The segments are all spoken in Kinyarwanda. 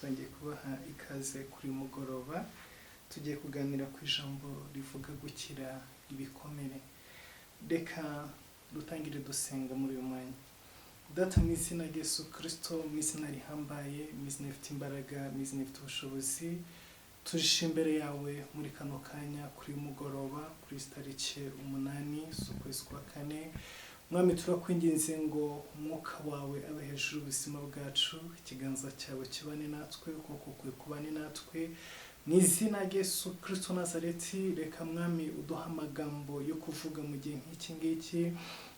twongeye kubaha ikaze kuri mugoroba tugiye kuganira ku ijambo rivuga gukira ibikomere. Reka dutangire dusenga muri uyu mwanya. Data mu izina rya Yesu Kristo, mu izina rihambaye, mu izina rifite imbaraga, mu izina rifite ubushobozi, tuje imbere yawe muri kano kanya kuri mugoroba kuri tariki 8 z'ukwezi kwa 4. Mwami, turakwinginze ngo umwuka wawe abe hejuru y'ubuzima bwacu, ikiganza cyawe kibane natwe, ukuboko kwawe kubane natwe, mu izina rya Yesu Kristo Nazareti. Reka Mwami uduha amagambo yo kuvuga mu gihe nk'iki ngiki.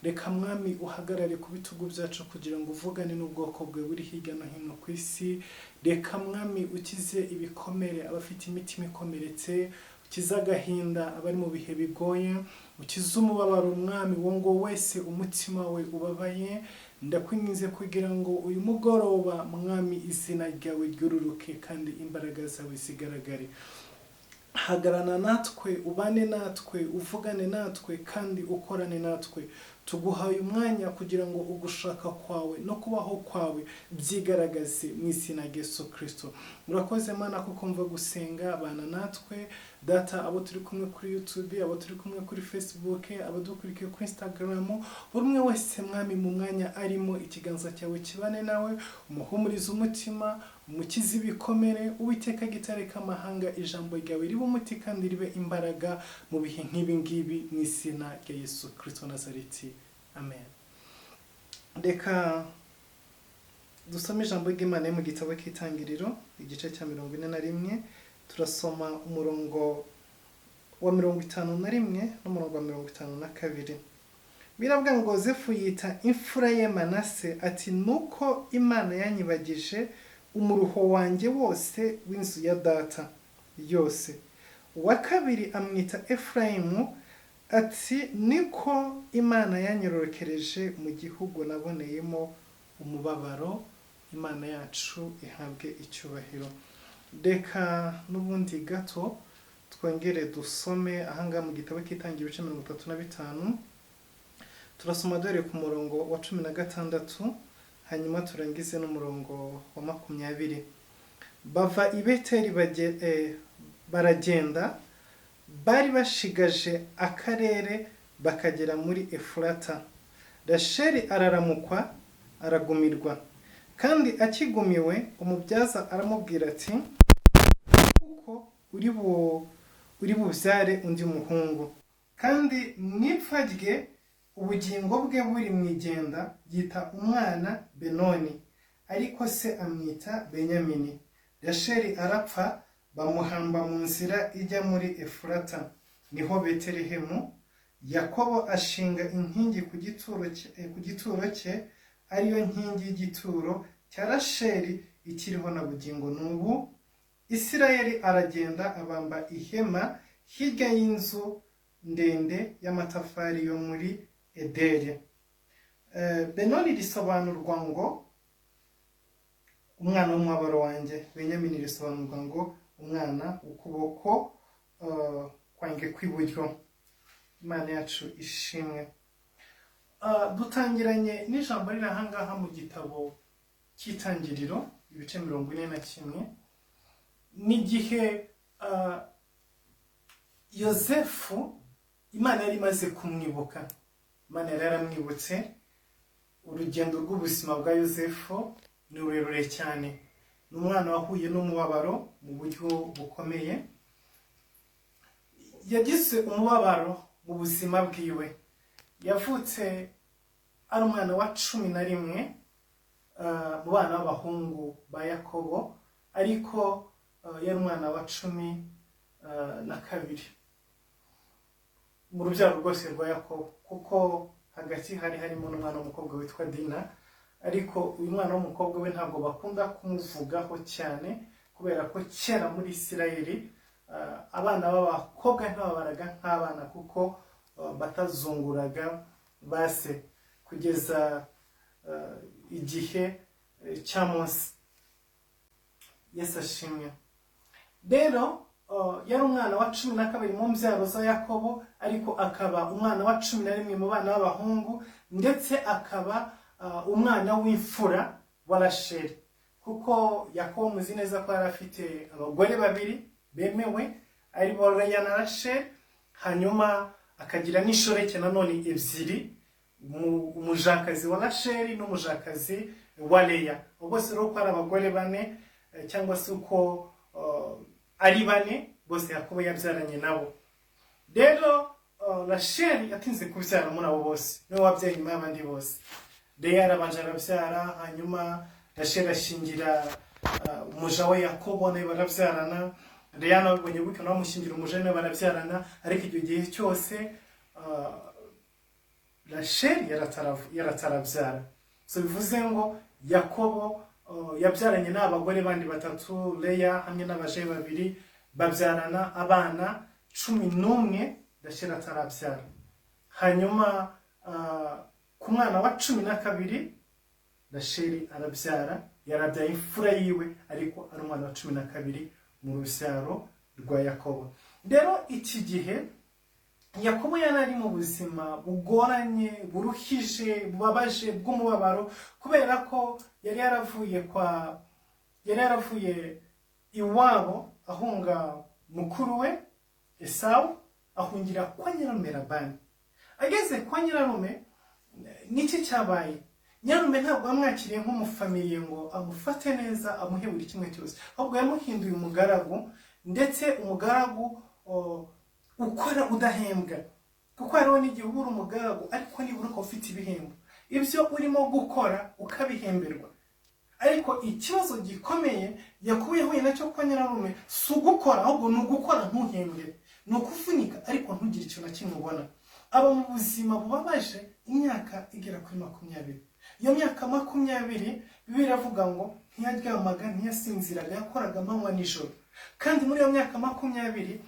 Reka Mwami uhagarare ku bitugu byacu kugira ngo uvugane n'ubwoko bwe buri hirya no hino ku isi. Reka Mwami ukize ibikomere abafite imitima ikomeretse, ukize agahinda abari mu bihe bigoye, ukize umubabaro Mwami wo wese umutima we ubabaye. Ndakwinginze kugira ngo uyu mugoroba Mwami izina ryawe ryururuke kandi imbaraga zawe zigaragare. Hagarana natwe, ubane natwe, uvugane natwe kandi ukorane natwe. Tuguhaye umwanya kugira ngo ugushaka kwawe no kubaho kwawe byigaragaze mu izina rya Yesu Kristo. Murakoze Mana kuko mva gusenga, abana natwe Data, abo turi kumwe kuri YouTube, abo turi kumwe kuri Facebook, abo dukurikiye kuri Instagram, buri umwe wese Mwami mu mwanya arimo, ikiganza cyawe kibane nawe, umuhumurize umutima, umukize ibikomere. Uwiteka gitare k'amahanga, ijambo ryawe ribe umuti kandi ribe imbaraga mu bihe nk'ibi ngibi mu izina rya Yesu Kristo Nazareti. Amen. Reka dusome ijambo ry'Imana mu gitabo cy'Itangiriro igice cya 41. Turasoma umurongo wa 51 n'umurongo wa 52. Biravuga ngo Yosefu yita imfura ye Manase ati, nuko Imana yanyibagije umuruho wanjye wose w'inzu ya data yose. Uwa kabiri amwita Efurayimu ati, niko Imana yanyororokereje mu gihugu naboneyemo umubabaro. Imana yacu ihabwe icyubahiro. Reka n'ubundi gato twongere dusome ahangaha mu gitabo cy'Itangiriro 35. Turasoma dore ku murongo wa 16 hanyuma turangize n'umurongo wa 20. Bava i Beteli baragenda, bari bashigaje akarere bakagera muri Efurata. Rasheli araramukwa aragumirwa, kandi akigumiwe umubyaza aramubwira ati, kuko uri bubyare undi muhungu, kandi mwipfa rye ubugingo bwe buri mu igenda, yita umwana Benoni, ariko se amwita Benyamini. Rasheli arapfa, bamuhamba mu nzira ijya muri Efurata, niho Betelehemu. Yakobo ashinga inkingi ku gituro cye, ariyo nkingi y'igituro cya Rasheli ikiriho na bugingo n'ubu. Isirayeli aragenda abamba ihema hirya y'inzu ndende y'amatafari yo muri Ederi. Benoni risobanurwa ngo umwana w'umubabaro wanjye, Benyamini risobanurwa ngo umwana ukuboko kwanjye kw'iburyo. Imana yacu ishimwe. Dutangiranye n'ijambo riri ahangaha mu gitabo cy'Itangiriro ibice 41. N'igihe Yosefu Imana yari imaze kumwibuka. Imana yari yaramwibutse. Urugendo rw'ubuzima bwa Yosefu ni rurerure cyane. Ni umwana wahuye n'umubabaro mu buryo bukomeye. Yagize umubabaro mu buzima bwiwe. Yavutse ari umwana wa 11 mu bana b'abahungu ba Yakobo, ariko yari umwana wa 12 mu rubyaro rwose rwa Yakobo, kuko hagati harimo n'umwana w'umukobwa witwa Dina. Ariko uyu mwana w'umukobwa we ntabwo bakunda kumuvugaho cyane, kubera ko kera muri Isirayeli abana b'abakobwa ntibabaraga nk'abana, kuko batazunguraga base kugeza igihe cya Mose. Yesu ashimwe. Rero yari umwana wa 12 mu mbyaro za Yakobo, ariko akaba umwana wa 11 mu bana b'abahungu, ndetse akaba umwana w'imfura wa Rasheli, kuko Yakobo muzi neza ko yari afite abagore babiri bemewe ari bo Leya na Rasheli, hanyuma akagira n'inshoreke nanone ebyiri, umujakazi wa Rasheli n'umujakazi wa Leya. Bose rero ko ari abagore bane cyangwa se uko ari bane bose Yakobo yabyaranye nabo. Rero Rasheli yatinze kubyara muri abo bose, niwe wabyaye nyuma y'abandi bose. Leya arabanje arabyara, hanyuma Rasheli ashingira umuja we Yakobo, nawe barabyarana. Leya nawe abonye gutyo nawe amushingira umuja we barabyarana, ariko icyo gihe cyose Rasheli yaratarabyara. So bivuze ngo Yakobo yabyaranye n'abagore bandi batatu, Leya hamwe n'abaje babiri, babyarana abana 11, Rasheli atarabyara. Hanyuma ku mwana wa 12 Rasheli arabyara, yarabyaye imfura yiwe, ariko ari umwana wa 12 mu rubyaro rwa Yakobo. Rero iki gihe Yakobo yari ari mu buzima bugoranye, buruhije, bubabaje, bw'umubabaro, kubera ko yari yaravuye iwabo ahunga mukuru we Esawu, ahungira kwa nyirarume Labani. Ageze kwa nyirarume, n'iki cyabaye? Nyirarume ntabwo amwakiriye nk'umufamiye ngo amufate neza, amuhe buri kimwe cyose, ahubwo yamuhinduye umugaragu, ndetse umugaragu ukora udahembwa. Kuko hariho n'igihe ubura umugaragu ariko nibura ukaba ufite ibihembo, ibyo urimo gukora ukabihemberwa. Ariko ikibazo gikomeye Yakobo yahuye nacyo kwa nyirarume si ugukora, ahubwo ni ugukora ntuhembwe, ni ukuvunika ariko ntugire ikintu na kimwe ubona. Aba mu buzima bubabaje imyaka igera kuri 20. Iyo myaka 20 Bibiliya iravuga ngo ntiyaryamaga, ntiyasinziraga, yakoraga amanywa n'ijoro. Kandi muri iyo myaka 20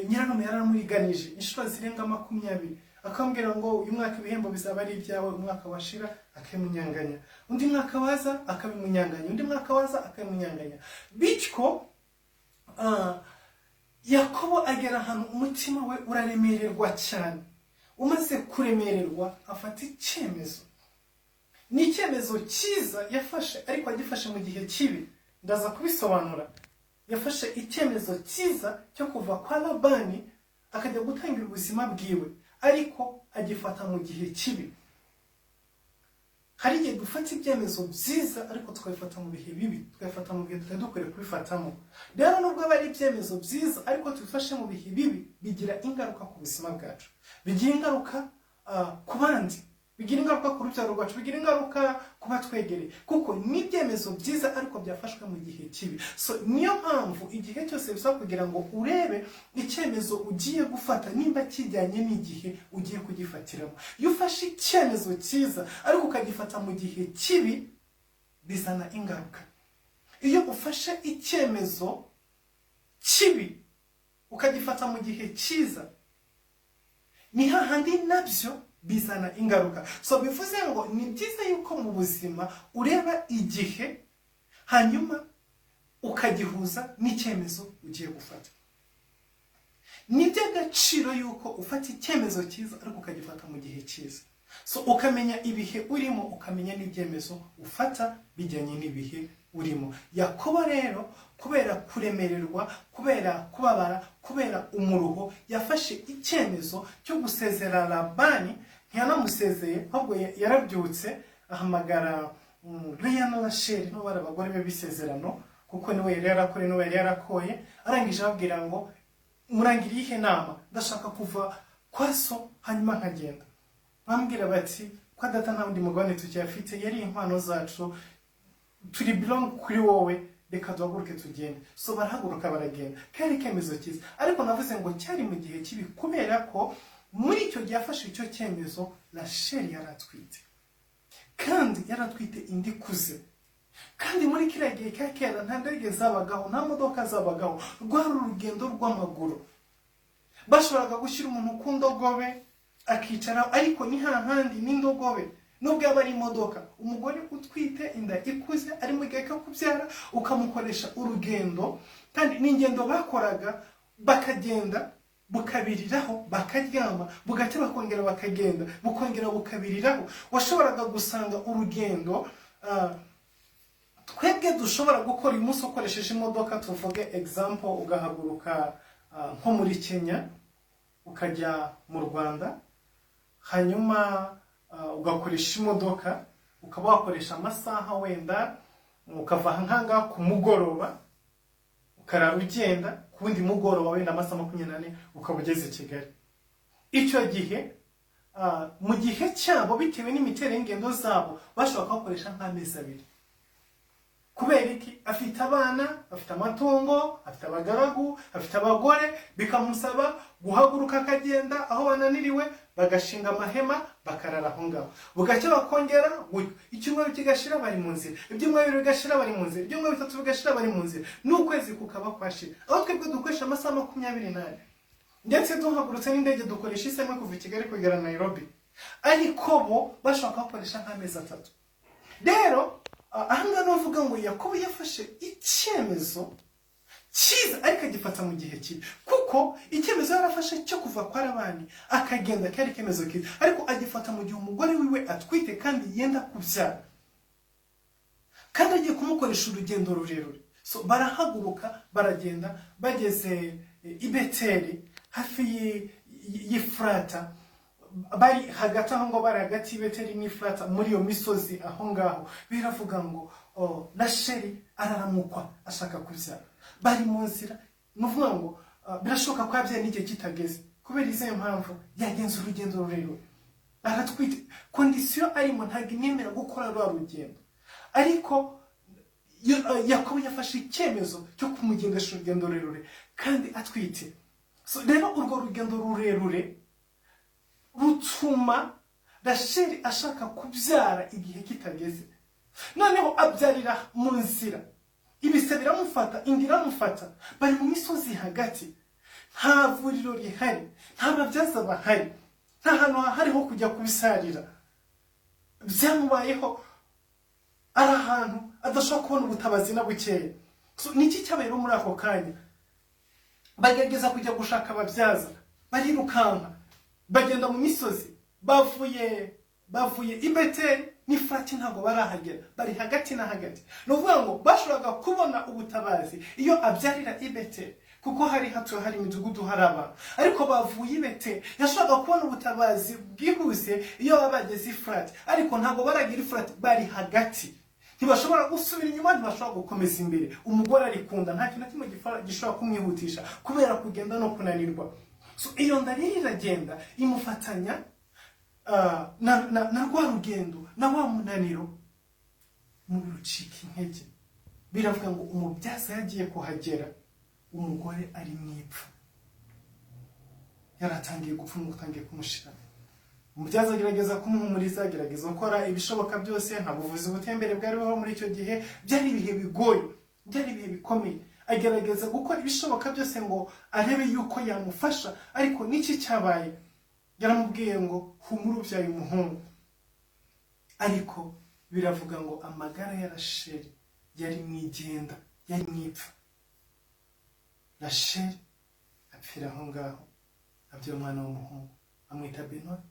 nyirarume yaramuriganije inshuro zirenga 20, akambwira ngo uyu mwaka ibihembo bizaba ari ibyawe, umwaka washira akabimunyanganya, undi mwaka waza akabimunyanganya, undi mwaka waza akabimunyanganya. Bityo Yakobo agera ahantu umutima we uraremererwa cyane. Umaze kuremererwa afata icyemezo. Ni icyemezo cyiza yafashe, ariko agifashe mu gihe kibi. Ndaza kubisobanura. Yafashe icyemezo cyiza cyo kuva kwa Labani akajya gutangira ubuzima bwiwe, ariko agifata mu gihe kibi. Hari igihe dufata ibyemezo byiza ariko tukabifata mu bihe bibi, tukabifata mu bihe tutadukwiye kubifatamo. Rero nubwo bari ibyemezo byiza ariko tubifashe mu bihe bibi, bigira ingaruka ku buzima bwacu, bigira ingaruka ku bandi, bigira ingaruka ku rubyaro rwacu, bigira ingaruka ku batwegereye, kuko ni ibyemezo byiza ariko byafashwe mu gihe kibi. So niyo mpamvu igihe cyose bisaba kugira ngo urebe icyemezo ugiye gufata nimba kijyanye n'igihe ugiye kugifatiramo. Iyo ufashe icyemezo cyiza ariko ukagifata mu gihe kibi, bizana ingaruka. Iyo ufashe icyemezo kibi ukagifata mu gihe cyiza, ni hahandi nabyo bizana ingaruka. So bivuze ngo ni byiza yuko mu buzima ureba igihe, hanyuma ukagihuza n'icyemezo ugiye gufata. Ni by'agaciro yuko ufata icyemezo cyiza ariko ukagifata mu gihe cyiza. So ukamenya ibihe urimo, ukamenya n'ibyemezo ufata bijyanye n'ibihe urimo. Yakobo rero kubera kuremererwa, kubera kubabara, kubera umuruho, yafashe icyemezo cyo gusezera Labani. Ntiyanamusezeye, ahubwo yarabyutse ahamagara Leya na Rasheli, no bari abagore be bisezerano, kuko niwe yari yarakore, niwe yari yarakoye. Arangije ababwira ngo murangiriye ihe nama, ndashaka kuva kwa so hanyuma nkagenda. Bambwira bati kwa data nta wundi mugabane tukiyafite, yari impano zacu, turi belong kuri wowe, reka duhaguruke tugende. So barahaguruka baragenda. Kari kemezo cyiza, ariko navuze ngo cyari mu gihe kibi, kubera ko muri icyo gihe yafashe icyo cyemezo Rasheli yaratwite, kandi yaratwite indi kuze. Kandi muri kiriya gihe ka kera nta ndege zabagaho, nta modoka zabagaho, rwari urugendo rw'amaguru. Bashoboraga gushyira umuntu ku ndogobe akicara, ariko ni hahandi n'indogobe nubwo yaba ari imodoka. Umugore utwite inda ikuze ari mu gihe cyo kubyara, ukamukoresha urugendo, kandi n'ingendo bakoraga, bakagenda bukabiriraho, bakaryama, bugacya bakongera bakagenda, bukongera bukabiriraho. Washoboraga gusanga urugendo twebwe dushobora gukora umunsi ukoresheje imodoka, tuvuge example ugahaguruka nko muri Kenya ukajya mu Rwanda, hanyuma ugakoresha imodoka, ukaba wakoresha amasaha wenda ukava nkanga ku mugoroba ukarara ugenda ku wundi mugoroba wenda amasaha 24 ukaba ugeze Kigali. Icyo gihe mu gihe cyabo bitewe n'imiterere y'ingendo zabo bashobora gukoresha nk'amezi 2. Kubera iki? Afite abana, afite amatungo, afite abagaragu, afite abagore, bikamusaba guhaguruka akagenda aho bananiriwe, bagashinga amahema bakarara aho ngaho. Bugacya bakongera icyumweru kigashira bari mu nzira, ibyumweru bigashira bari mu nzira, ibyumweru 3 bigashira bari mu nzira, n'ukwezi kukaba kwashira. Aho twebwe dukoresha amasaha 28 ndetse duhagurutse n'indege dukoresha isaha kuva Kigali kugera Nairobi, ariko bo bashaka gukoresha nk'amezi 3. Rero ahanga novuga ngo Yakobo yafashe icyemezo cyiza ariko agifata mu gihe kibi, kuko icyemezo yarafashe cyo kuva kwa Labani akagenda kari kemezo kibi, ariko agifata mu gihe umugore wiwe atwite kandi yenda kubyara, kandi agiye kumukoresha urugendo rurerure. So barahaguruka baragenda, bageze i Beteli hafi y'Efurata, bari hagati aho ngo bari hagati y'Ibeteli n'Efurata muri iyo misozi aho ngaho. Biravuga ngo Rasheli araramukwa ashaka kubyara, bari mu nzira. Nuvuga ngo birashoboka ko yabyaye n'igihe kitageze, kubera izo mpamvu yagenze urugendo rurerure, aratwite. Kondisiyo arimo ntabwo inemera gukora rwa rugendo, ariko Yakobo yafashe icyemezo cyo kumugendesha urugendo rurerure kandi atwite. So rero urwo rugendo rurerure rutuma Rasheli ashaka kubyara igihe kitageze. Noneho abyarira mu nzira, ibise biramufata, indira mufata, bari mu misozi hagati, nta vuriro rihari, nta babyaza bahari, nta hantu hariho kujya kubisarira. Byamubayeho ari ahantu adashobora kubona ubutabazi na bukeya. So niki cyabaye muri ako kanya? Bagerageza kujya gushaka ababyaza, barirukanka bagenda mu misozi, bavuye i Beteli n'Efurata ntago barahagera, bari hagati na hagati. Nuvuga ngo bashobora kubona ubutabazi iyo abyarira i Beteli, kuko hari imidugudu haraba, ariko bavuye i Beteli yashobora kubona ubutabazi bwihuse iyo babageze Efurata, ariko ntago baragira Efurata, bari hagati. Ntibashobora gusubira inyuma, ntibashobora gukomeza imbere. Umugore arikunda, nta kintu kimwe gishobora kumwihutisha kubera kugenda no kunanirwa. So iyo ndariri iragenda imufatanya na rwa rugendo na wa munaniro muri rucika intege. Biravuga ngo umubyaza yagiye kuhagera, umugore ari mwipfa, yaratangiye gupfa, umutangiye kumushira. Umubyaza agerageza kumuhumuriza, agerageza gukora ibishoboka byose, nta buvuzi butembere bwari buho muri icyo gihe, byari ibihe bigoye, byari ibihe bikomeye. Agerageza gukora ibishoboka byose ngo arebe yuko yamufasha, ariko niki cyabaye? Yaramubwiye ngo humura ubyaye umuhungu. Ariko biravuga ngo amagara ya Rasheli yari mwigenda, yari mwipfa. Rasheli apfira aho ngaho, abyara umwana w'umuhungu, amwita Benoni,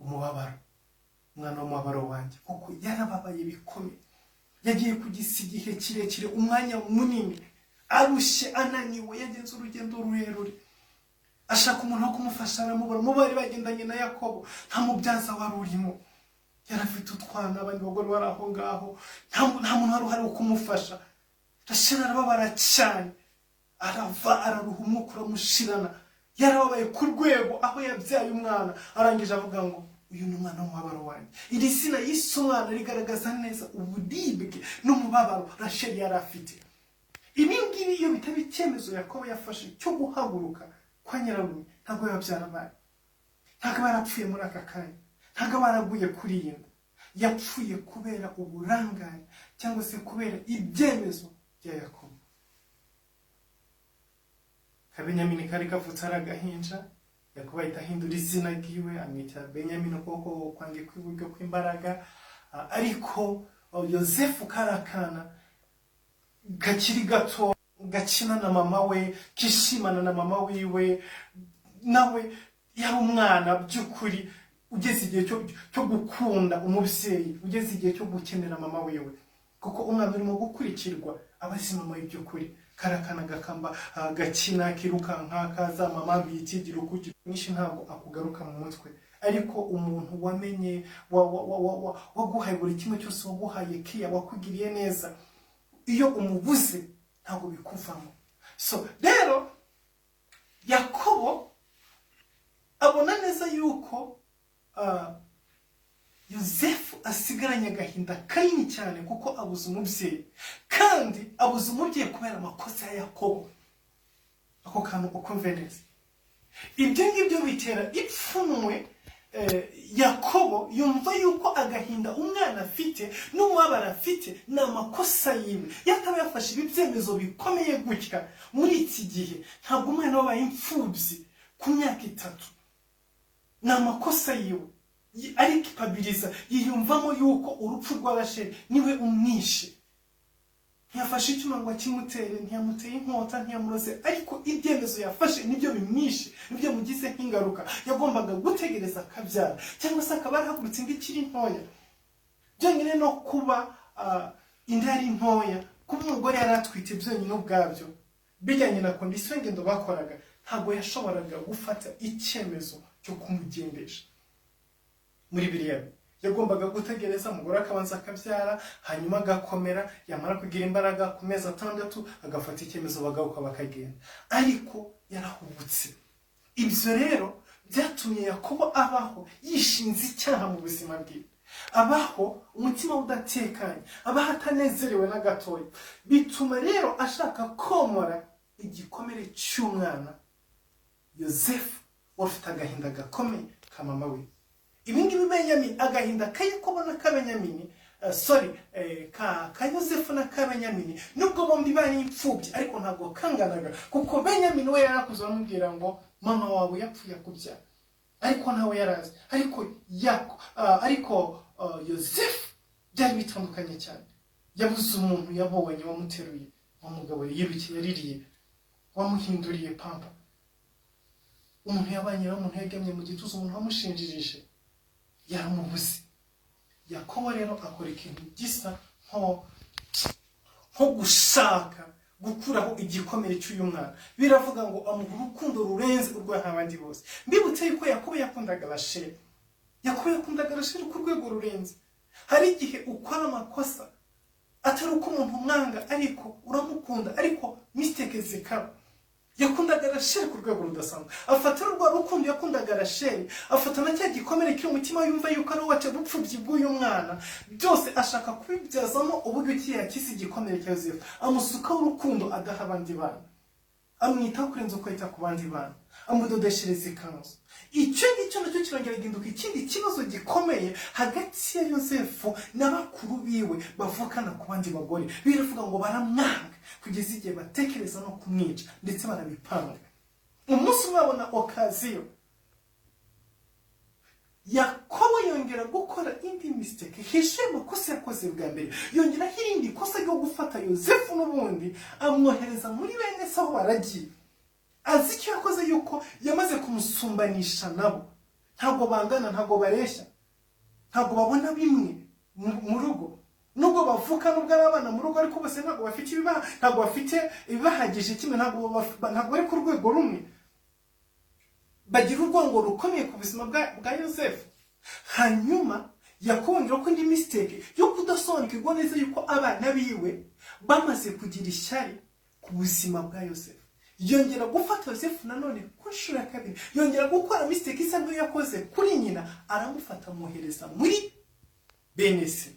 umubabaro, umwana w'umubabaro wanjye, kuko yarababaye bikomeye. Yagiye kugisa igihe kirekire, umwanya munini, arushe, ananiwe, yagenze urugendo rurerure, ashaka umuntu wo kumufasha, aramubura. Mu bari bagendanye na Yakobo nta mubyaza wari urimo, yarafite utwana, abandi bagore bari aho ngaho, nta muntu wari uhari wo kumufasha. Rasheli arababara cyane, arava, araruhumuka, uramushirana, yarababaye ku rwego aho yabyaye umwana, arangije avuga ngo uyu ni umwana w'umubabaro wanjye. Iri zina yise umwana rigaragaza neza uburibwe n'umubabaro Rasheli yari afite. Ibi ngibi iyo bitaba icyemezo Yakobo yafashe cyo guhaguruka kwa nyirarume, ntabwo yabyara abana, ntabwo barapfuye muri aka kanya, ntabwo baraguye kuri iyi nda. Yapfuye kubera uburangare cyangwa se kubera ibyemezo bya Yakobo. Benyamini kari kavutse ari agahinja, Yakobo ahita ahindura izina ryiwe, amwita Benyamini, ukuboko kwanjye kw'iburyo kw'imbaraga. Ariko Yosefu karakana gakiri gato, gakina na mama we, kishimana na mama wiwe, nawe yari umwana by'ukuri ugeze igihe cyo gukunda umubyeyi, ugeze igihe cyo gukenera mama wiwe. kuko umwana urimo gukurikirwa abasimama iby'ukuri karakana gakamba gakina kirukanka kaza mama bitigira ukuki nyinshi ntabwo akugaruka mu mutwe ariko umuntu wamenye waguhaye buri kimwe cyose waguhaye kiya wakugiriye neza iyo umubuze ntabwo bikuvamo so rero Yakobo abona neza yuko Yosefu asigaranye agahinda kanini cyane kuko abuze umubyeyi kandi abuze umubyeyi kubera amakosa ya Yakobo ako kantu ukumve neza ibyo ngibyo bitera ipfunwe Yakobo yumva yuko agahinda umwana afite n'umubabaro afite n'amakosa yiwe yataba yafashe ibyemezo bikomeye gutya muri iki gihe ntabwo umwana wabaye imfubyi ku myaka 3 n'amakosa yiwe ariko ipabiriza yiyumvamo yuko urupfu rw'Abasheri niwe umwishe ntiyafashe icyuma ngo akimutere ntiyamuteye inkota ntiyamuroze ariko ibyemezo yafashe nibyo bimwishe nibyo mugize nk'ingaruka yagombaga gutegereza akabyara cyangwa se akaba yarahagurutse ngikiri ntoya byonyine no kuba inda yari ntoya kuba umugore yari atwite byonyine ubwabyo bijyanye na kondisiyo ngendo bakoraga ntabwo yashoboraga gufata icyemezo cyo kumugendesha muri biriya yagombaga gutegereza umugore akabanza akabyara hanyuma agakomera yamara kugira imbaraga ku mezi 6 agafata icyemezo bagaruka bakagenda ariko yarahubutse ibyo rero byatumye Yakobo abaho yishinze icyaha mu buzima bwe abaho umutima udatekanye abaho atanezerewe na gatoya bituma rero ashaka komora igikomere cy'umwana Yosefu wafite agahinda gakomeye ka mama we ibingibi Benyamini agahinda kayikobo na Kabenyamini ka Yosefu na Kabenyamini nubwo bombi bari imfubyi ariko ntabwo kanganaga kuko Benyamini we yarakuze amubwira ngo mama wawe yapfuye kubyara ariko nawe yarazi ariko Yosefu byari bitandukanye cyane yabuze umuntu yabonye wamuteruye umugabo yirukiye yaririye wamuhinduriye pampa umuntu yabanye n'umuntu yegemye mu gituza umuntu wamushinjirije yaramubuze Yakobo rero akora ikintu gisa nko gushaka gukuraho igikomere cy'uyu mwana biravuga ngo amuha urukundo rurenze urw'abandi bose mbibutse yuko Yakobo yakundaga Rasheli ku rwego rurenze hari igihe ukora amakosa atari uko umuntu umwanga ariko uramukunda ariko mistake zikaba yakundaga Rasheli ku rwego rudasanzwe afata rwa rukundo yakundaga Rasheli afata na cya gikomere kiri umutima yumva yuko ari wacu bupfubyi bw'uyu mwana byose ashaka kubibyazamo uburyo yakisi igikomere cya Yosefu amusukaho urukundo adaha abandi bana amwitaho kurenza uko yita ku bandi bana amudodeshereza ikanzu icyo ngicyo nacyo kirongera gihinduka ikindi kibazo gikomeye hagati ya Yosefu n'abakuru biwe bavukana ku bandi bagore biravuga ngo baramwanga kugeza igihe batekereza no kumwica ndetse barabipanga umunsi babona okaziyo Yakobo yongera gukora indi mistake hishe makosa yakoze bwa mbere yongera hirindi kosa ryo gufata Yosefu n'ubundi amwohereza muri bene se aho baragiye azi icyo yakoze yuko yamaze kumusumbanisha nabo ntabwo bangana ntabwo bareshya ntabwo babona bimwe mu rugo nubwo bavuka nubwo ari abana mu rugo ariko bose ntabwo bafite ibibahagije kimwe ntabwo bari ku rwego rumwe bagira urwango rukomeye ku buzima bwa Yosefu hanyuma yakongera ko indi mistake yo kudasobanukirwa neza yuko abana biwe bamaze kugira ishyari ku buzima bwa Yosefu yongera gufata Yosefu nanone ku nshuro ya kabiri yongera gukora mistake isa nk'iyo yakoze kuri nyina aramufata amuhereza muri bene se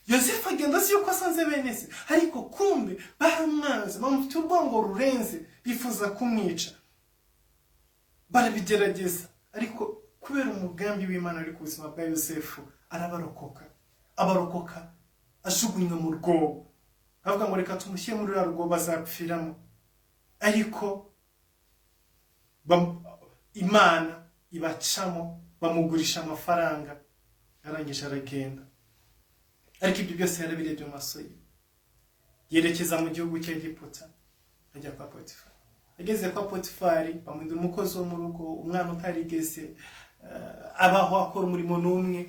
Yosefu agenda azi yuko asanze bene se ariko kumbe baramwanze bamufite urwango rurenze bifuza kumwica barabigerageza ariko kubera umugambi w'Imana ari ku buzima bwa Yosefu abarokoka ajugunywe mu rwobo avuga ngo reka tumushyire muri rwobo bazapfiramo ariko Imana ibacamo bamugurisha amafaranga arangije aragenda ariko ibyo byose yarabirebye mu maso ye yerekeza mu gihugu cya Egiputa ajya kwa Potifari ageze kwa Potifari bamuhinda umukozi wo mu rugo umwana utarigeze abaho akora umurimo n'umwe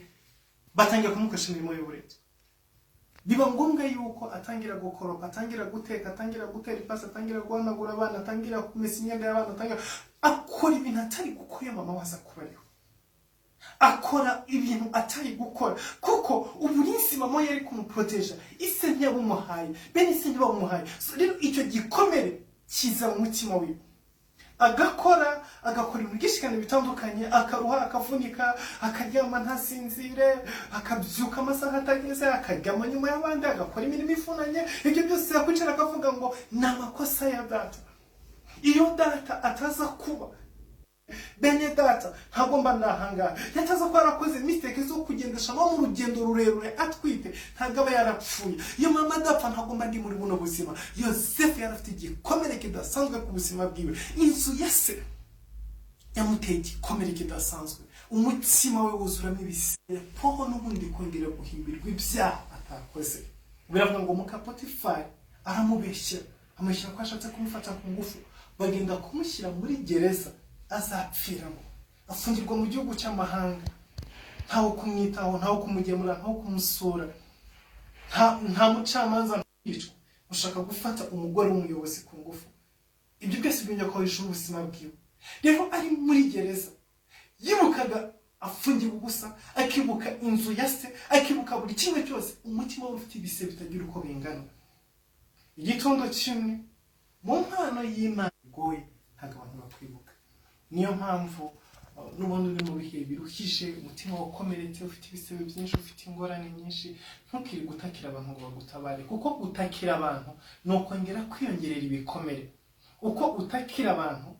batangiye kumukoresha imirimo y'uburetwa biba ngombwa yuko atangira gukoropa, atangira guteka, atangira gutera ipasi, atangira guhanagura abana, atangira kumesa imyenda y'abana, atangira akora ibintu atari gukora mama waza kubariho, akora ibintu atari gukora kuko uburinzi mama yari kumuproteja ise ntiyabumuhaye, bene ise ntibamumuhaye. So rero icyo gikomere kiza mu mutima wiwe, agakora ibintu byinshi bitandukanye, akaruha, akavunika, akaryama ntasinzire, akabyuka amasaha atageze, akaryama nyuma y'abandi, agakora imirimo ifunanye. Ibyo byose yakwicara akavuga ngo ni amakosa ya data. Iyo data ataza kuba bene data ntabwo mba nahanga, yataza ko yarakoze mistake zo kugendesha no mu rugendo rurerure atwite, ntabwo aba yarapfuye. Iyo mama adapfa ntabwo mba ndi muri buno buzima. Yosefu yarafite igikomere kidasanzwe ku buzima bwiwe. Inzu ya se yamuteye igikomere kidasanzwe, umutima we wuzuramo ibisebe, poho n'ubundi kongera guhimbirwa ibyaha atakoze. Biravuga ngo muka Potifari aramubeshya, amushyira ko ashatse kumufata ku ngufu, bagenda kumushyira muri gereza azapfiramo, afungirwa mu gihugu cy'amahanga, ntawo kumwitaho, ntawo kumugemura, ntawo kumusura, nta mucamanza yicwa, ushaka gufata umugore w'umuyobozi ku ngufu. Ibyo byose binya kwahisha ubuzima bwiwe. Rero ari muri gereza, yibukaga afungiwe ubusa, akibuka inzu ya se, akibuka buri kimwe cyose, umutima we ufite ibise bitagira uko bingana. Igitondo kimwe mu mpano y'Imana igoye ntabwo abantu bakwibuka. Niyo mpamvu n'ubundi uri mu bihe biruhije, umutima wakomeretse, ufite ibisebe byinshi, ufite ingorane nyinshi, ntukiri gutakira abantu ngo bagutabare, kuko gutakira abantu ni ukongera kwiyongerera ibikomere. Uko utakira abantu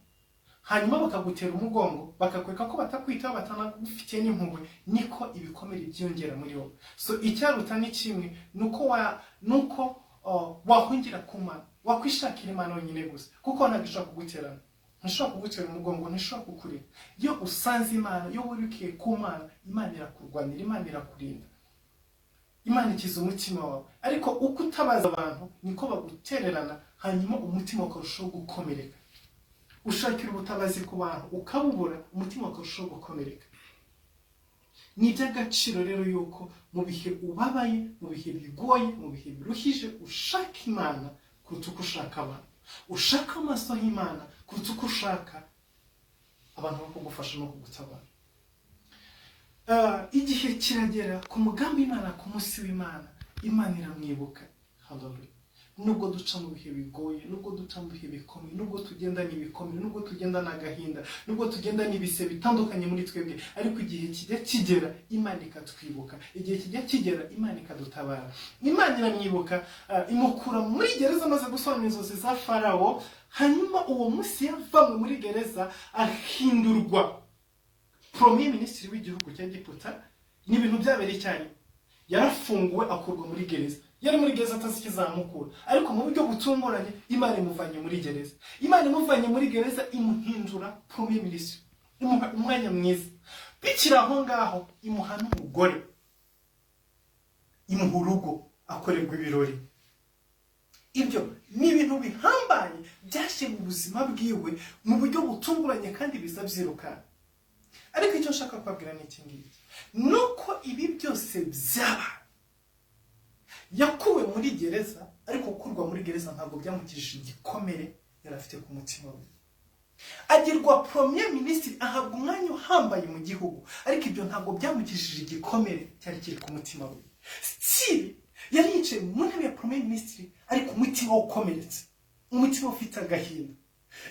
hanyuma bakagutera umugongo, bakakweka ko batakwitaho, batanagufitiye n'impuhwe, niko ibikomere byiyongera muri wowe. So icyaruta ni kimwe, nuko wahungira ku Mana, wakwishakira Imana wenyine gusa, kuko ntabwo ishobora kuguterana, ntishobora kugutera umugongo, ntishobora kukurinda. Iyo usanze Imana, iyo wirukiye ku Mana, Imana irakurwanira, Imana irakurinda, Imana ikiza umutima wawe. Ariko uko utabaza abantu niko bagutererana, hanyuma umutima ukarushaho gukomereka. Ushakira ubutabazi ku bantu ukabubura, umutima ukarushaho gukomereka. Ni iby'agaciro rero yuko mu bihe ubabaye, mu bihe bigoye, mu bihe biruhije, ushaka Imana kuruta uko ushaka abantu, ushaka amaso y'Imana kuruta uko ushaka abantu bo kugufasha no kugutabara. Igihe kiragera ku mugambi Imana, ku munsi w'Imana, Imana iramwibuka. Hallelujah. Nubwo duca mu bihe bigoye, nubwo duca mu bihe bikomeye, nubwo tugenda n'ibikomeye, nubwo tugenda n'agahinda, nubwo tugenda n'ibise bitandukanye muri twebwe, ariko igihe kijya kigera Imana ikatwibuka, igihe kijya kigera Imana ikadutabara. Imana iramwibuka, imukura muri gereza amaze gusobanura inzozi za Farawo, hanyuma uwo munsi yavanywe muri gereza ahindurwa Premier Ministry w'igihugu cya Egiputa. Ni ibintu byabereye cyane, yarafunguwe akurwa muri gereza. Yari muri gereza atazi ikizamukura, ariko mu buryo butunguranye Imana imuvanye muri gereza. Imana imuvanye muri gereza imuhindura Premier Ministry, imuha umwanya mwiza. Bikira aho ngaho imuha n'umugore, imuha urugo, akorerwa ibirori. Ibyo ni ibintu bihambaye byashe mu buzima bwiwe mu buryo butunguranye kandi bizabyirukana. Ariko icyo nshaka kubabwira ni iki ngiki, nuko ibi byose byaba yakuwe muri gereza, ariko kurwa muri gereza ntabwo byamukishije igikomere yari afite ku mutima we. Agirwa Premier Ministry, ahabwa umwanya uhambaye mu gihugu, ariko ibyo ntabwo byamukishije igikomere cyari kiri ku mutima we. Still yari yicaye mu ntebe ya Premier Ministry, ariko umutima ukomeretse, umutima ufite agahinda,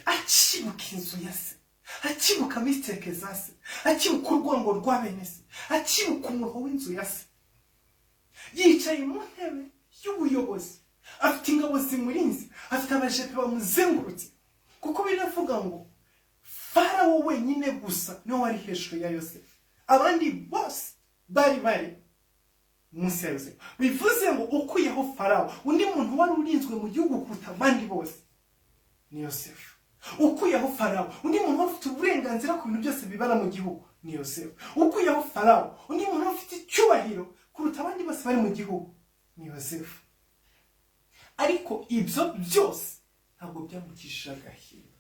akibuka inzu ya se, akibuka mistake za se, akibuka urwango rwa bene se, akibuka umuruho w'inzu ya se. Yicaye mu ntebe y'ubuyobozi, afite ingabo zimurinze, afite abajepe bamuzengurutse, kuko biravuga ngo Farawo wenyine gusa niwe wari hejuru ya Yosefu, abandi bose bari munsi ya Yosefu. Bivuze ngo ukuyeho Farawo, undi muntu wari urinzwe mu gihugu kuruta abandi bose ni Yosefu. Ukuyeho Farawo, undi muntu wari ufite uburenganzira ku bintu byose bibara mu gihugu ni Yosefu. Ukuyeho Farawo, undi muntu wari ufite icyubahiro kuruta abandi bose bari mu gihugu ni Yosefu. Ariko ibyo byose ntabwo byamukishije agahinda,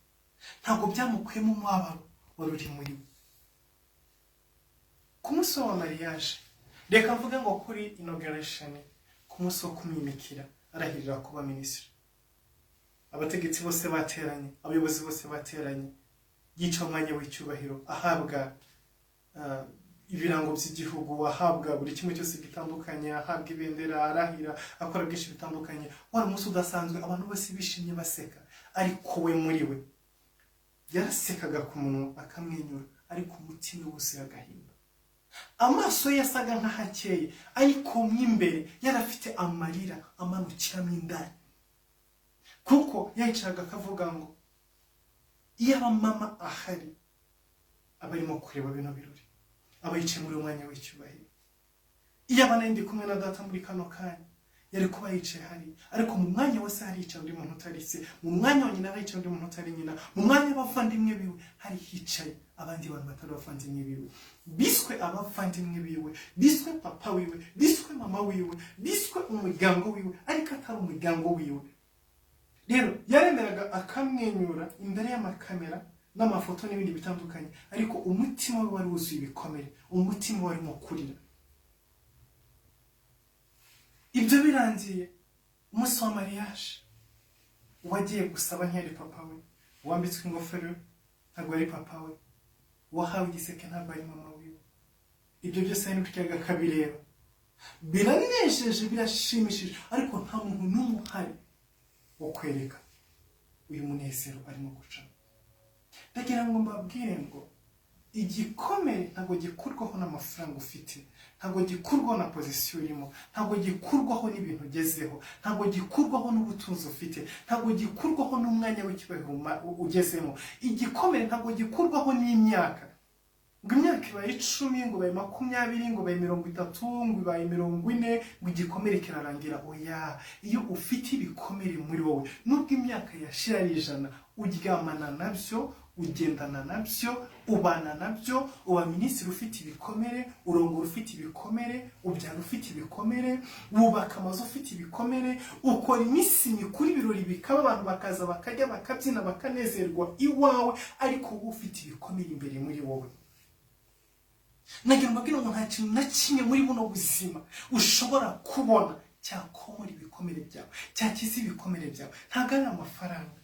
ntabwo byamukuyemo umubabaro wari uri muri we. Ku munsi wa mariage, reka mvuge ngo kuri inauguration, ku munsi wo kumwimikira arahirira kuba minisitiri. Abategetsi bose bateranye, abayobozi bose bateranye, yica umwanya w'icyubahiro, ahabwa ibirango by'igihugu, ahabwa buri kimwe cyose gitandukanye, ahabwa ibendera, arahira, akora byinshi bitandukanye. Wari umunsi udasanzwe, abantu bose bishimye baseka, ariko we muri we yarasekaga ku munwa akamwenyura, ariko umutima wose agahinda. Amaso ye yasaga nk'ahakeye, ariko mo imbere yarafite amarira amanukiramo indani, kuko yayicaraga akavuga ngo iyo mama ahari aba arimo kureba bino birori, aba yicaye muri umwanya w'icyubahiro. Iyo abana ndi kumwe na data muri kano kanya yari kuba yicaye hari, ariko mu mwanya wose hari hicaye undi muntu utari se, mu mwanya wa nyina hari hicaye undi muntu utari nyina, mu mwanya w'abavandimwe biwe hari hicaye abandi bantu batari abavandimwe biwe, biswe abavandimwe biwe, biswe papa wiwe, biswe mama wiwe, biswe umuryango wiwe, ariko atari umuryango wiwe. Rero yaremeraga akamwenyura imbere y'amakamera n'amafoto n'ibindi bitandukanye, ariko umutima we wari wuzuye ibikomere, umutima wari mu kurira. Ibyo birangiye, umunsi wa mariage wagiye gusaba ntiyari papa we, wambitswe ingofero ntabwo ari papa we, wahawe igiseke ntabwo ari mama wiwe. Ibyo byose ari kujyaga kabireba, biranejeje, birashimishije, ariko nta muntu n'umwe uhari wo kwereka uyu munezero arimo gucamo. Ndagira ngo mbabwire ngo igikomere ntabwo gikurwaho n'amafaranga ufite, ntabwo gikurwaho na pozisiyo urimo, ntabwo gikurwaho n'ibintu ugezeho, ntabwo gikurwaho n'ubutunzi ufite, ntabwo gikurwaho n'umwanya w'icyubahiro ugezemo. Igikomere ntabwo gikurwaho n'imyaka, ngo imyaka ibaye 10, ngo ibaye 20, ngo ibaye 30, ngo ibaye 40, ngo igikomere kirarangira. Oya, iyo ufite ibikomere muri wowe, nubwo imyaka yashira ari 100, uryamana nabyo, ugendana nabyo, ubana nabyo, uba minisitiri ufite ibikomere, urongora ufite ibikomere, ubyara ufite ibikomere, wubaka amazu ufite ibikomere, ukora iminsi mikuru, ibirori bikaba, abantu bakaza bakarya bakabyina bakanezerwa iwawe, ariko wowe ufite ibikomere imbere muri wowe. Nagira mbabwira ngo nta kintu na kimwe muri buno buzima ushobora kubona cyakomora ibikomere byawe, cyakiza ibikomere byawe. Ntabwo ari amafaranga,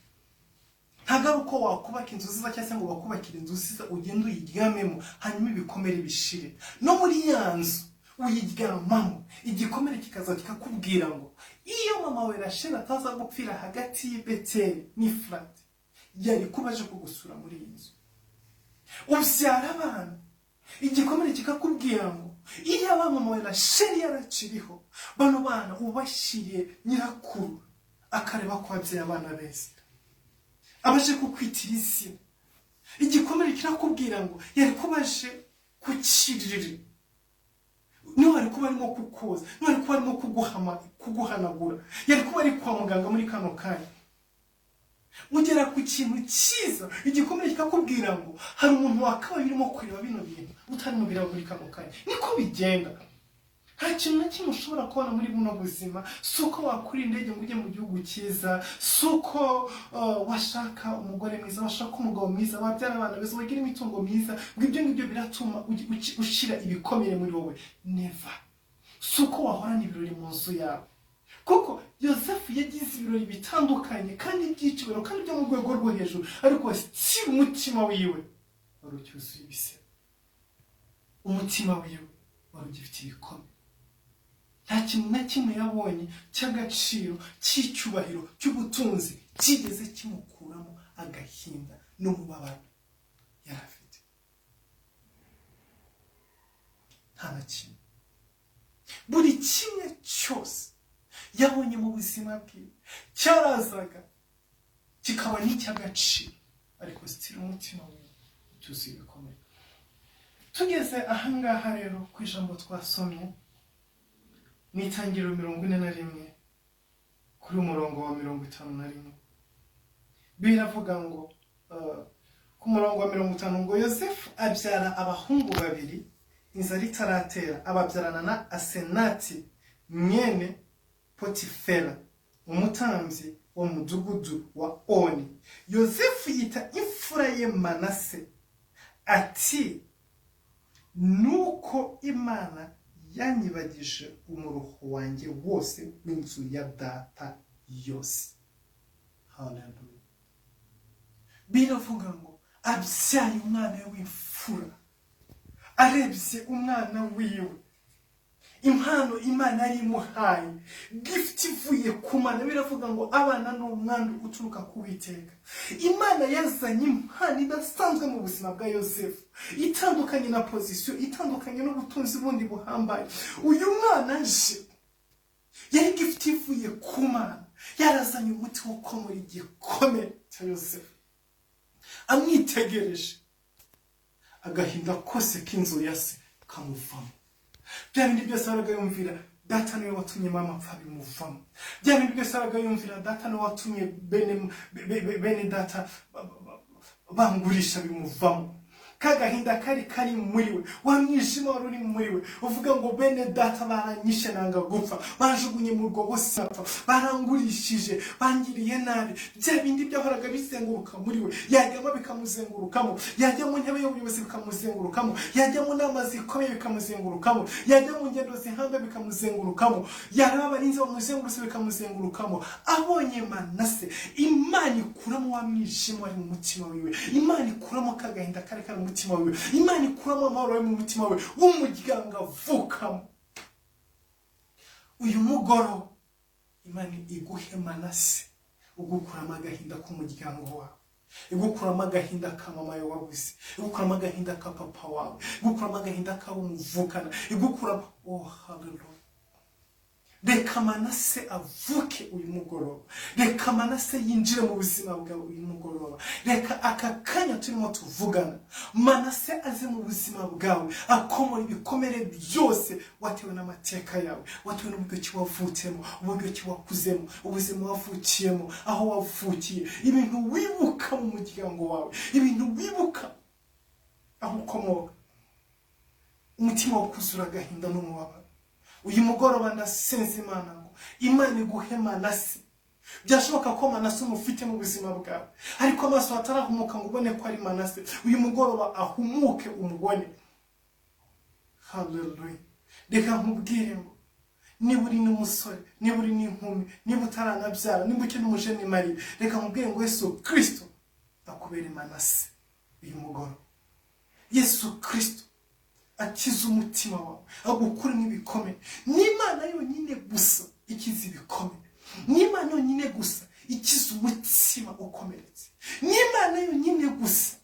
ntabwo ari uko wakubaka inzu nziza cyangwa se ngo wakubakire inzu nziza ugende uyiryamemo hanyuma ibikomere bishire. No muri ya nzu uyiryamamo, igikomere kikaza kikakubwira ngo iyo mama we Rachel ataza gupfira hagati y'Ibeteli n'Ifurati, yari kuba aje kugusura muri iyi nzu. Ubyara abana, igikomere kikakubwira ngo iyo mama we Rachel yaraciriho, bano bana ubashiriye nyirakuru akareba ko abyaye abana beza, abaje kukwitira izina. Igikomere kirakubwira ngo yari kubaje kukirira, niwe ari kuba arimo kukoza, niwe ari kuba arimo kuguhanagura, yari kuba ari kwa muganga muri kano kanya. Ugera ku kintu cyiza, igikomere kikakubwira ngo hari umuntu wakabaye urimo kureba bino bintu utarimo biraba muri kano kanya. Niko bigenda. Nta kintu na kimwe ushobora kubona muri buno buzima, suko wakura indege ngo ujye mu gihugu cyiza, suko washaka umugore mwiza, washaka umugabo mwiza, wabyara abana beza, wagira imitungo myiza, ngo ibyo ngibyo biratuma ushira ibikomere muri wowe. Never. Suko wahorana ibirori mu nzu yawe, kuko Yosefu yagize ibirori bitandukanye kandi by'icubero kandi byo mu rwego rwo hejuru, ariko si umutima wiwe wari ucyuzuye ibisebe, umutima wiwe wari ugifite ibikomere. Nta kintu na kimwe yabonye cy'agaciro, cy'icyubahiro, cy'ubutunzi kigeze kimukuramo agahinda n'umubabaro yari afite. Nta na kimwe. Buri kimwe cyose yabonye mu buzima bwe cyarazaga kikaba n'icy'agaciro, ariko sitira umutima we ucyuzuye ibikomere. Tugeze ahangaha rero ku ijambo twasomye mu itangiriro 41 kuri umurongo wa 51, biravuga ngo ku murongo wa 50 ngo Yosefu abyara abahungu 2 inzara itaratera, ababyarana na Asenati mwene Potifera umutambyi wo mu mudugudu wa Oni. Yosefu yita imfura ye Manase ati nuko Imana yanyibagije umuruho wanjye wose w'inzu ya data yose. Hallelujah. Biravuga ngo abyaye umwana w'imfura, arebye umwana wiwe, impano Imana yari imuhaye, gift ivuye ku Mana. Biravuga ngo abana n'umwandu uturuka ku Uwiteka. Imana yazanye impano idasanzwe mu buzima bwa Yosefu, itandukanye na position, itandukanye n'ubutunzi bundi buhambaye. Uyu mwana aje yari gift ivuye ku Mana, yarazanye umuti wo komora igikomere cya Yosefu. Amwitegereje, agahinda kose k'inzu ya se kamuvamo. Bya bindi byose araga yumvira data niwe watumye mama apfa bimuvamo. Bya bindi byose araga yumvira data niwe watumye bene data bangurisha bimuvamo. Kagahinda kari muri we, wamwijima wari uri muri we, uvuga ngo bene data baranyishe nanga gupfa, bajugunye mu rwobo sapfa, barangurishije, bangiriye nabi. Bya bindi byahoraga bizenguruka muri we, yajyamo bikamuzengurukamo, yajya mu ntebe y'ubuyobozi bikamuzengurukamo, yajya mu nama zikomeye bikamuzengurukamo, yajya mu ngendo zihambe bikamuzengurukamo, yaraba abarinzi bamuzengurutse bikamuzengurukamo. Abonye Manase, Imana ikuramo wa mwijima wari mu mutima wiwe, Imana ikuramo kagahinda kari mutima wiwe, Imana ikuramo amahoro mu mutima wiwe, umuryango avukamo. Uyu mugoro Imana iguhe Manase, ugukuramo agahinda k'umuryango wawe, igukuramo agahinda ka mama yawe wabuze, igukuramo agahinda ka papa wawe, igukuramo agahinda k'abo muvukana, igukuramo. Oh hallelujah. Reka Manase avuke uyu mugoroba, reka Manase yinjire mu buzima bwawe uyu mugoroba, reka aka kanya turimo tuvugana Manase aze mu buzima bwawe, akomora ibikomere byose watewe n'amateka yawe, watewe n'uburyo ki wavutsemo, uburyo ki wakuzemo, ubuzima wavukiyemo, aho wavukiye, ibintu wibuka mu muryango wawe, ibintu wibuka aho ukomoka, umutima wakuzura agahinda n'umubabaro. Uyu mugoroba ndasenze Imana ngo Imana iguhe Manase. Byashoboka ko Manase umufite mu buzima bwawe, ariko amaso atarahumuka ngo ubone ko ari Manase. Uyu mugoroba ahumuke umubone. Hallelujah. Reka nkubwire ngo niba uri n'umusore, niba uri n'inkumi, niba utaranabyara, niba ukiri umujene mari, reka nkubwire ngo Yesu Kristo akubere Manase uyu mugoroba. Yesu Kristo akiza umutima wawe, agukura n'ibikomere. N'Imana yonyine gusa ikiza ibikomere, n'Imana yonyine gusa ikiza umutima ukomeretse, n'Imana yonyine gusa.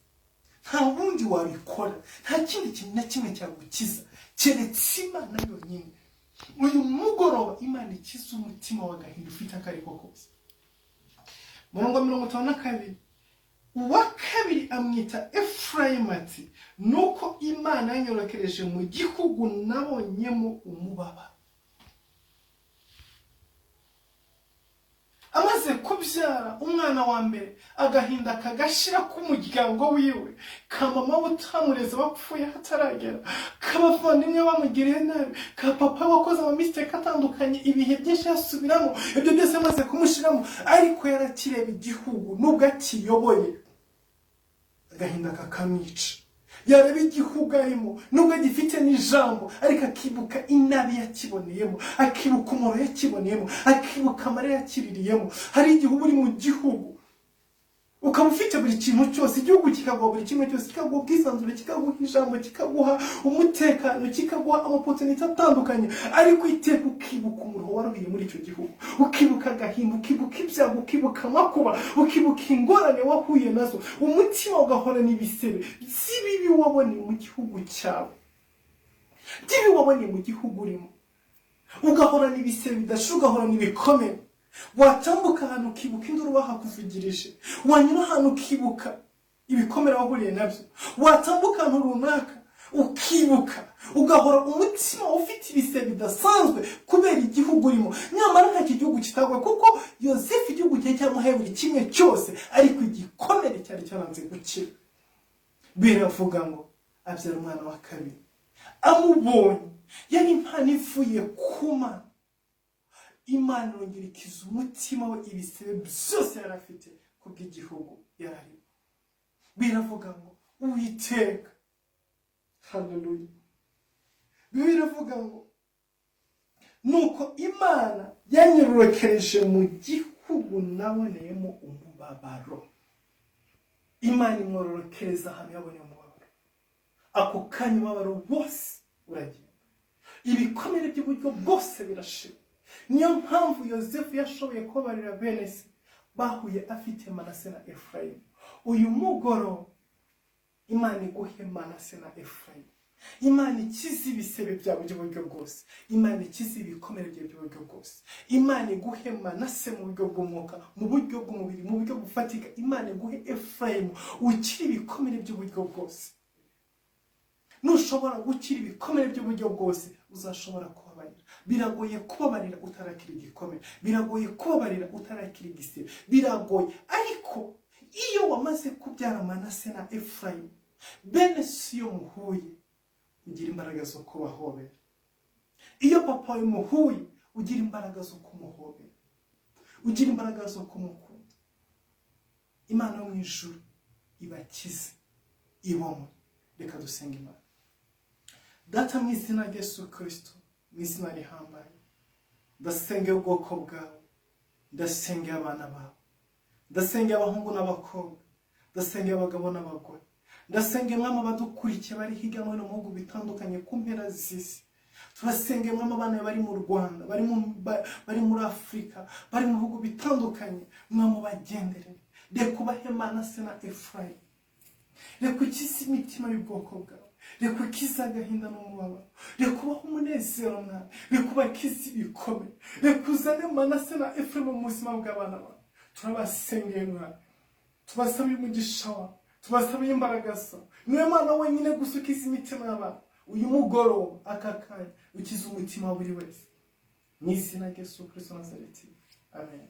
Nta wundi wabikora, nta kindi kintu na kimwe cyagukiza keretse Imana yonyine. Uyu mugoroba Imana ikiza umutima w'agahinda ufite akariko kose. Murongo 52, uwa kabiri amwita Efurayimu ati, nuko Imana yanyorokereje mu gihugu nabonyemo umubaba. Amaze kubyara umwana wa mbere, agahinda kagashira k'umuryango wiwe, ka mama utamureze bapfuye hataragera, kabavandimwe bamugiriye nabi, ka papa wakoze ama mistake atandukanye, ibihe byinshi yasubiramo, ibyo byose amaze kumushiramo, ariko yarakireba igihugu nubwo akiyoboye, agahinda kakamwica. Yareba igihugu arimo nubwo gifite n'ijambo, ariko akibuka inabi yakiboneyemo, akibuka umuro yakiboneyemo, akibuka amarira yakiririyemo. Hari igihugu uri mu gihugu ukaba ufite buri kintu cyose, igihugu kikaguha buri kimwe cyose, kikaguha ubwisanzure, kikaguha ijambo, kikaguha umutekano, kikaguha amapoteniti atandukanye, ariko iteka ukibuka umuro waruhiye muri icyo gihugu, ukibuka agahinda, ukibuka ibyago, ukibuka amakuba, ukibuka ingorane wahuye nazo, umutima ugahora n'ibisebe by'ibibi waboneye mu gihugu cyawe, by'ibibi waboneye mu gihugu urimo, ugahora n'ibisebe bidashira, ugahora n'ibikomere. Watambuka ahantu ukibuka induru bahakuvugirije, wanyura ahantu ukibuka ibikomere wahuriye nabyo, watambuka ahantu runaka ukibuka, ugahora umutima ufite ibisebe bidasanzwe kubera igihugu urimo. Nyamara nta gihugu kitagwa, kuko Yosefu igihugu cye cyamuhaye buri kimwe cyose, ariko igikomere cyari cyaranze gukira. Biravuga ngo abyara umwana wa kabiri, amubonye yari impano ivuye ku Mana. Imana yongera ikiza umutima we ibisebe byose yari afite kubw'igihugu yarari. Biravuga ngo Uwiteka, haleluya, biravuga ngo nuko Imana yanyorokereje mu gihugu naboneyemo umubabaro. Imana imwororokereza ahantu yaboneye umubabaro. Ako kanya umubabaro wose uragenda. Ibikomere by'uburyo bwose birashira. Niyo mpamvu Yosefu yashoboye kubabarira bene se bahuye afite Manase na Efurayimu. Uyu mugoroba Imana iguhe Manase na Efurayimu. Imana ikize ibisebe byawe by'uburyo bwose. Imana ikize ibikomere byawe by'uburyo bwose. Imana iguhe Manase mu buryo bw'umwuka, mu buryo bw'umubiri, mu buryo bufatika. Imana iguhe Efurayimu ukiri ibikomere by'uburyo bwose. Nushobora gukira ibikomere by'uburyo bwose, uzashobora kubabarira. Biragoye kubabarira utarakira igikomere. Biragoye kubabarira utarakira igisebe. Biragoye, ariko iyo wamaze kubyara Manase na Efurayimu, bene si yo muhuye, ugira imbaraga zo kubahobera. Iyo papa wawe muhuye, ugira imbaraga zo kumuhobera, ugira imbaraga zo kumukunda. Imana yo mu ijuru ibakize, ibomwe. Reka dusenge Imana. Data, mu izina rya Yesu Kristo, mu izina rihambaye, ndasengera ubwoko bwawe, ndasengera abana bawe, ndasengera abahungu n'abakobwa, ndasengera abagabo n'abagore, ndasengera mwama badukurikiye bari hirya no hino mu bihugu bitandukanye ku mpera z'isi. Turasengera mwama abana bari mu Rwanda, bari muri Afurika, bari mu bihugu bitandukanye, mwama bagenderere. Reka ubahe Manase na Efurayimu. Reka ukize imitima y'ubwoko bwawe. Reka ukize agahinda n'umubabaro. Reka ubahe umunezero mwana. Reka ubakize ibikomere. Reka uzane Manase na Efurayimu mu buzima bw'abana bawe. Turabasengeye mwana. Tubasabiye umugisha wawe. Tubasabiye imbaraga zawe. Niwe Mana wenyine gusa ukiza imitima y'abantu. Uyu mugoroba aka kanya ukize umutima wa buri wese. Mu izina rya Yesu Kristo Nazareti. Amen.